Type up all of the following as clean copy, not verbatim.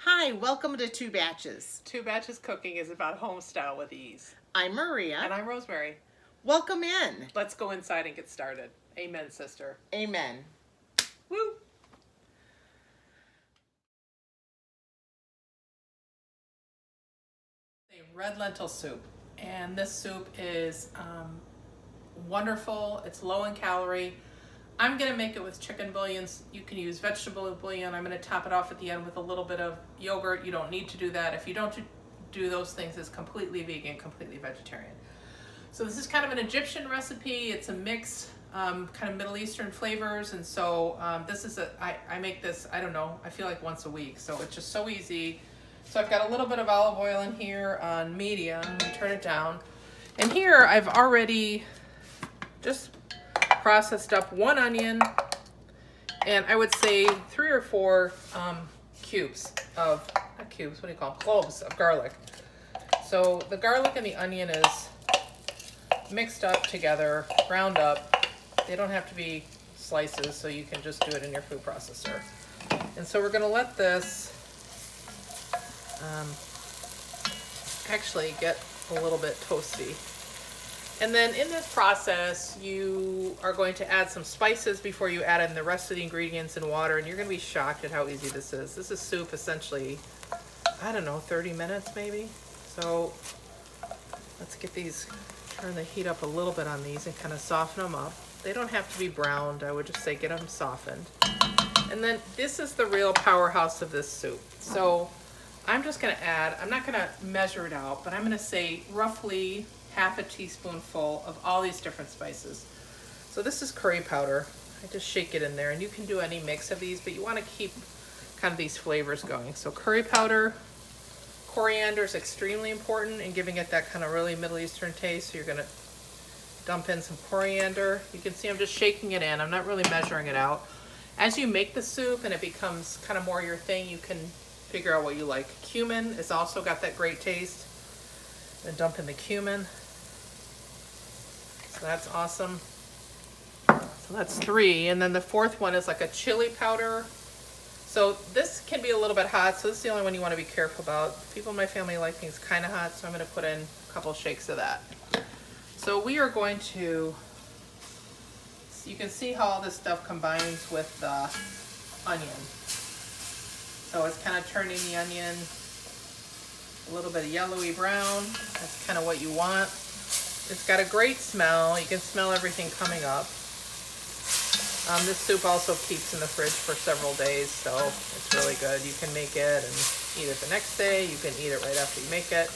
Hi, welcome to Two Batches. Two Batches Cooking is about home style with ease. I'm Maria. And I'm Rosemary. Welcome in. Let's go inside and get started. Amen, sister. Amen. Woo! A red lentil soup. And this soup is wonderful. It's low in calorie. I'm going to make it with chicken bouillons. You can use vegetable bouillon. I'm going to top it off at the end with a little bit of yogurt. You don't need to do that. If you don't do those things, it's completely vegan, completely vegetarian. So this is kind of an Egyptian recipe. It's a mix, kind of Middle Eastern flavors. And so this is I make this, I don't know, I feel like once a week. So it's just so easy. So I've got a little bit of olive oil in here on medium. Turn it down. And here I've already just processed up one onion and I would say 3 or 4 cubes of, not cubes, what do you call them? Cloves of garlic. So the garlic and the onion is mixed up together, ground up. They don't have to be slices, so you can just do it in your food processor. And so we're gonna let this actually get a little bit toasty. And then in this process, you are going to add some spices before you add in the rest of the ingredients and water, and you're gonna be shocked at how easy this is. This is soup essentially, I don't know, 30 minutes maybe. So let's get these, turn the heat up a little bit on these and kind of soften them up. They don't have to be browned. I would just say get them softened. And then this is the real powerhouse of this soup. So I'm just gonna add, I'm not gonna measure it out, but I'm gonna say roughly half a teaspoonful of all these different spices. So this is curry powder. I just shake it in there, and you can do any mix of these, but you wanna keep kind of these flavors going. So curry powder, coriander is extremely important in giving it that kind of really Middle Eastern taste. So you're gonna dump in some coriander. You can see I'm just shaking it in. I'm not really measuring it out. As you make the soup and it becomes kind of more your thing, you can figure out what you like. Cumin has also got that great taste. Then dump in the cumin. So that's awesome. So that's 3. And then the 4th one is like a chili powder. So this can be a little bit hot, so this is the only one you want to be careful about. People in my family like things kind of hot, so I'm going to put in a couple shakes of that. So we are going to, so you can see how all this stuff combines with the onion. So it's kind of turning the onion a little bit of yellowy brown. That's kind of what you want. It's got a great smell. You can smell everything coming up. This soup also keeps in the fridge for several days, so it's really good. You can make it and eat it the next day. You can eat it right after you make it.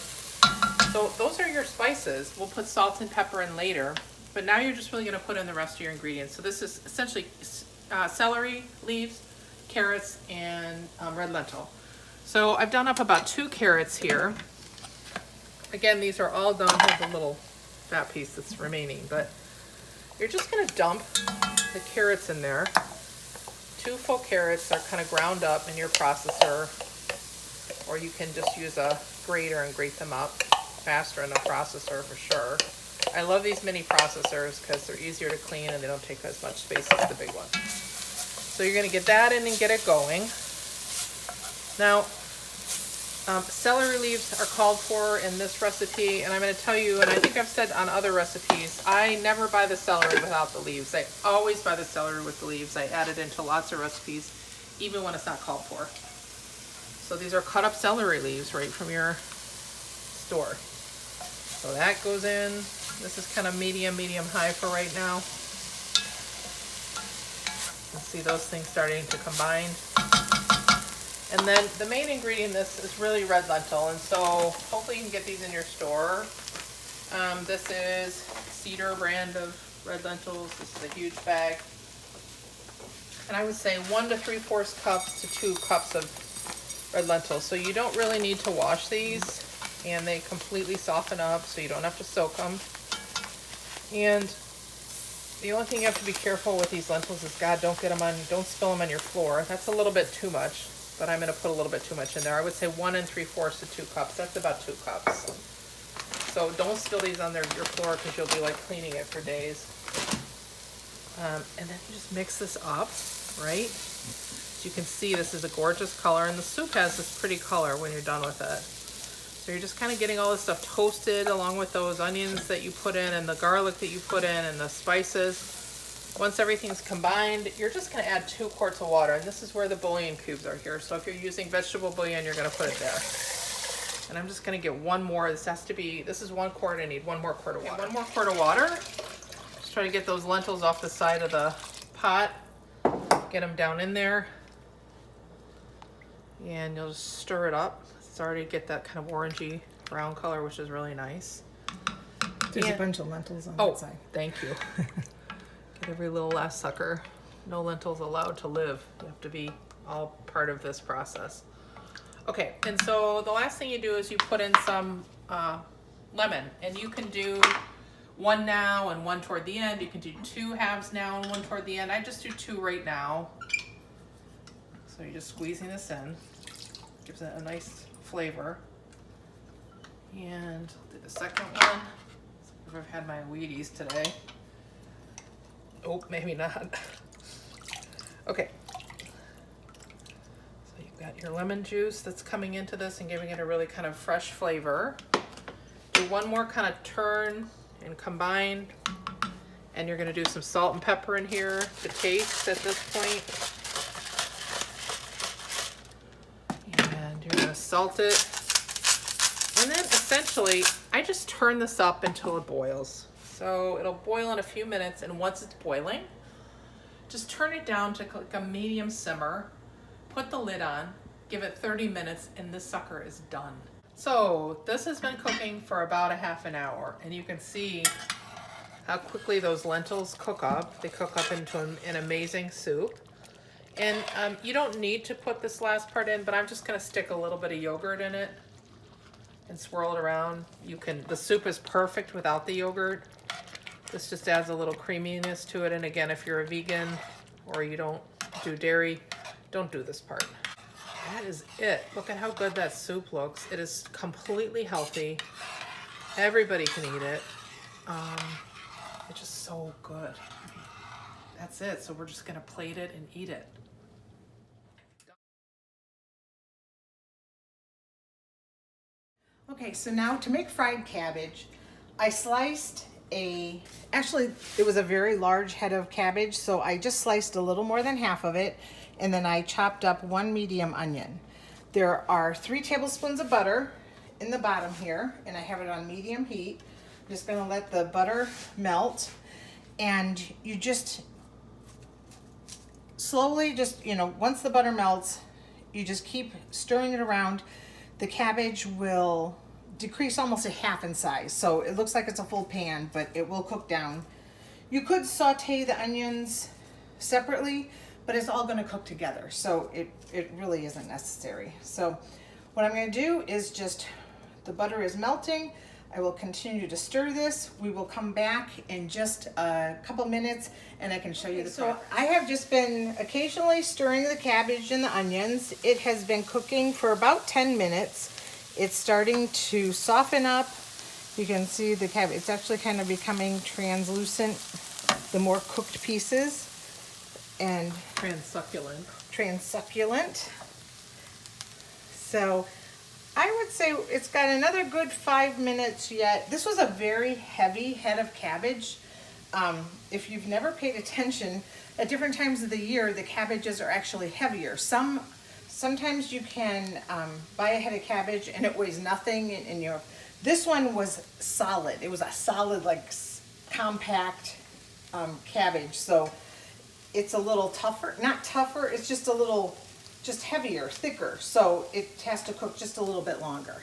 So those are your spices. We'll put salt and pepper in later, but now you're just really gonna put in the rest of your ingredients. So this is essentially celery leaves, carrots, and red lentil. So I've done up about 2 carrots here. Again, these are all done with the little fat piece that's remaining, but you're just gonna dump the carrots in there. 2 full carrots are kind of ground up in your processor, or you can just use a grater and grate them up faster in the processor for sure. I love these mini processors because they're easier to clean and they don't take as much space as the big one. So you're gonna get that in and get it going. Now, celery leaves are called for in this recipe, and I'm going to tell you, and I think I've said on other recipes, I never buy the celery without the leaves. I always buy the celery with the leaves. I add it into lots of recipes, even when it's not called for. So these are cut up celery leaves right from your store. So that goes in. This is kind of medium high for right now. You can see those things starting to combine. And then the main ingredient in this is really red lentil, and so hopefully you can get these in your store. This is Cedar brand of red lentils. This is a huge bag. And I would say 1 to 3/4 cups to 2 cups of red lentils. So you don't really need to wash these, and they completely soften up, so you don't have to soak them. And the only thing you have to be careful with these lentils is, God, don't spill them on your floor. That's a little bit too much. But I'm going to put a little bit too much in there. I would say 1 3/4 to 2 cups. That's about 2 cups. So don't spill these on your floor because you'll be like cleaning it for days. And then you just mix this up. right? So you can see this is a gorgeous color, and the soup has this pretty color when you're done with it. So you're just kind of getting all this stuff toasted along with those onions that you put in and the garlic that you put in and the spices. Once everything's combined, you're just going to add 2 quarts of water, and this is where the bouillon cubes are here. So if you're using vegetable bouillon, you're going to put it there. And I'm just going to get one more. This is 1 quart. I need 1 more quart of water. 1 more quart of water. Just try to get those lentils off the side of the pot. Get them down in there. And you'll just stir it up. It's already get that kind of orangey brown color, which is really nice. There's a bunch of lentils on that side. Thank you. Get every little last sucker. No lentils allowed to live. You have to be all part of this process. Okay, and so the last thing you do is you put in some lemon, and you can do 1 now and 1 toward the end. You can do 2 halves now and 1 toward the end. I just do 2 right now. So you're just squeezing this in. Gives it a nice flavor. And I'll do the second one. I've had my Wheaties today. Oh, maybe not. Okay. So you've got your lemon juice that's coming into this and giving it a really kind of fresh flavor. Do 1 more kind of turn and combine. And you're going to do some salt and pepper in here to taste at this point. And you're going to salt it. And then essentially, I just turn this up until it boils. So it'll boil in a few minutes, and once it's boiling, just turn it down to like a medium simmer, put the lid on, give it 30 minutes, and this sucker is done. So this has been cooking for about a half an hour, and you can see how quickly those lentils cook up. They cook up into an amazing soup. And you don't need to put this last part in, but I'm just gonna stick a little bit of yogurt in it and swirl it around. The soup is perfect without the yogurt. This just adds a little creaminess to it. And again, if you're a vegan or you don't do dairy, don't do this part. That is it. Look at how good that soup looks. It is completely healthy. Everybody can eat it. It's just so good. That's it. So we're just gonna plate it and eat it. Okay, so now to make fried cabbage, I sliced actually it was a very large head of cabbage, so I just sliced a little more than half of it, and then I chopped up 1 medium onion. There are 3 tablespoons of butter in the bottom here, and I have it on medium heat. I'm just gonna let the butter melt, and you just slowly, once the butter melts, you just keep stirring it around. The cabbage will decrease almost a half in size. So it looks like it's a full pan, but it will cook down. You could saute the onions separately, but it's all gonna cook together. So it really isn't necessary. So what I'm gonna do is the butter is melting. I will continue to stir this. We will come back in just a couple minutes and I can show you the process. So I have just been occasionally stirring the cabbage and the onions. It has been cooking for about 10 minutes. It's starting to soften up. You can see the cabbage, it's actually kind of becoming translucent, the more cooked pieces. And transsucculent. So I would say it's got another good 5 minutes yet. This was a very heavy head of cabbage. If you've never paid attention, at different times of the year, the cabbages are actually heavier. Sometimes you can buy a head of cabbage and it weighs nothing. This one was solid. It was a solid, compact cabbage. So it's a little tougher, not tougher, it's just a little heavier, thicker, so it has to cook just a little bit longer.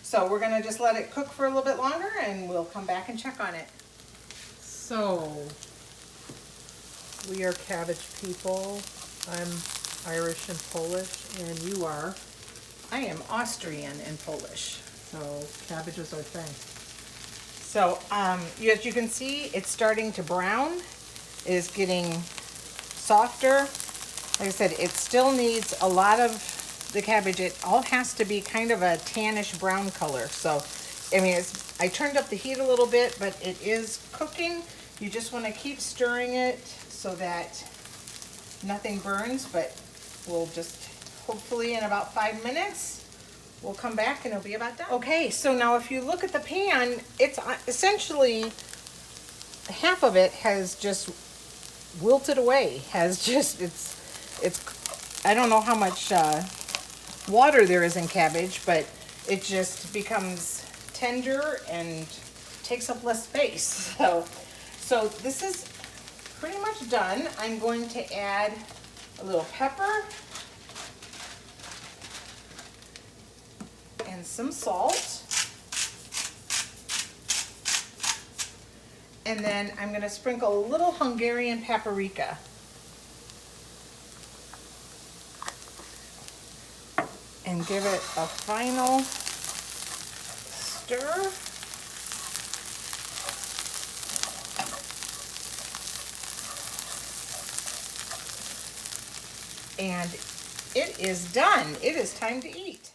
So we're gonna just let it cook for a little bit longer and we'll come back and check on it. So, we are cabbage people. I'm Irish and Polish, and you are? I am Austrian and Polish. So, cabbage is our thing. So, as you can see, it's starting to brown. It is getting softer. Like I said, it still needs a lot of the cabbage. It all has to be kind of a tannish brown color. So, I turned up the heat a little bit, but it is cooking. You just want to keep stirring it so that nothing burns, but we'll just, hopefully in about 5 minutes, we'll come back and it'll be about done. Okay, so now if you look at the pan, it's essentially, half of it has just wilted away, I don't know how much water there is in cabbage, but it just becomes tender and takes up less space. So this is pretty much done. I'm going to add a little pepper and some salt. And then I'm going to sprinkle a little Hungarian paprika. And give it a final stir. And it is done. It is time to eat.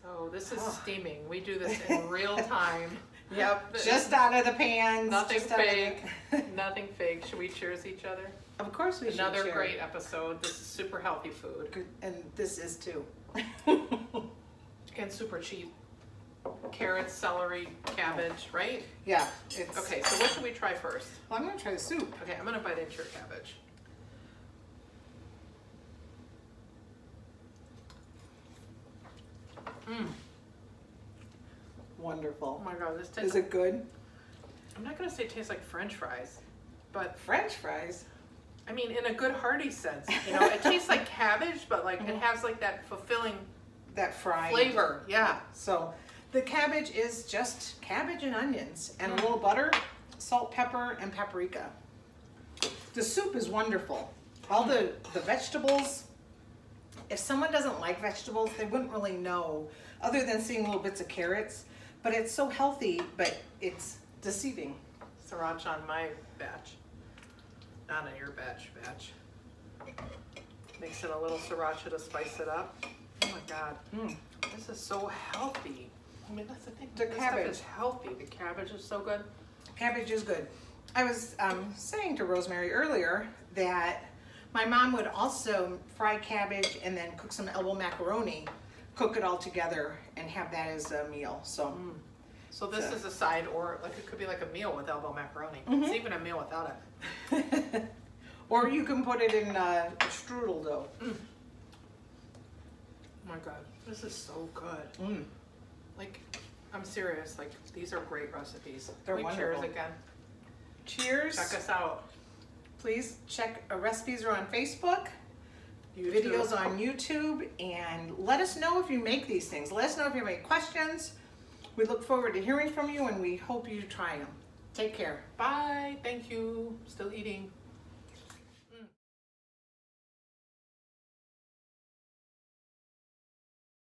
So this is steaming. We do this in real time. Yep, just out of the pans. Nothing just out of fake. Nothing fake. Should we cheers each other? Of course we should. Another share. great episode. This is super healthy food. Good, and this is too. And super cheap. Carrots, celery, cabbage, right? Yeah, it's Okay, so what should we try first? Well, I'm gonna try the soup. Okay, I'm gonna bite into your cabbage. Mmm. Wonderful. Oh my god, this tastes Is it good? I'm not gonna say it tastes like French fries, but French fries. I mean in a good hearty sense. You know, it tastes like cabbage, but like it has like that fulfilling That fried flavor. Yeah. So the cabbage is just cabbage and onions and a little butter, salt, pepper, and paprika. The soup is wonderful. All the vegetables, if someone doesn't like vegetables, they wouldn't really know, other than seeing little bits of carrots. But it's so healthy, but it's deceiving. Sriracha on my batch. Not on your batch. Mix in a little sriracha to spice it up. Oh my god. This is so healthy. I mean, that's the thing. The This cabbage. stuff is healthy. The cabbage is so good. Cabbage is good. I was saying to Rosemary earlier that my mom would also fry cabbage and then cook some elbow macaroni, cook it all together and have that as a meal. So, So this is a side, or like it could be like a meal with elbow macaroni. It's even a meal without it. or you can put it in strudel dough. Oh my god, this is so good. Like, I'm serious. Like, these are great recipes. They're Can we wonderful. cheers again? Cheers. Check us out. Please check recipes are on Facebook, YouTube. videos on YouTube, and let us know if you make these things. Let us know if you have any questions. We look forward to hearing from you and we hope you try them. Take care. Bye. Thank you. Still eating.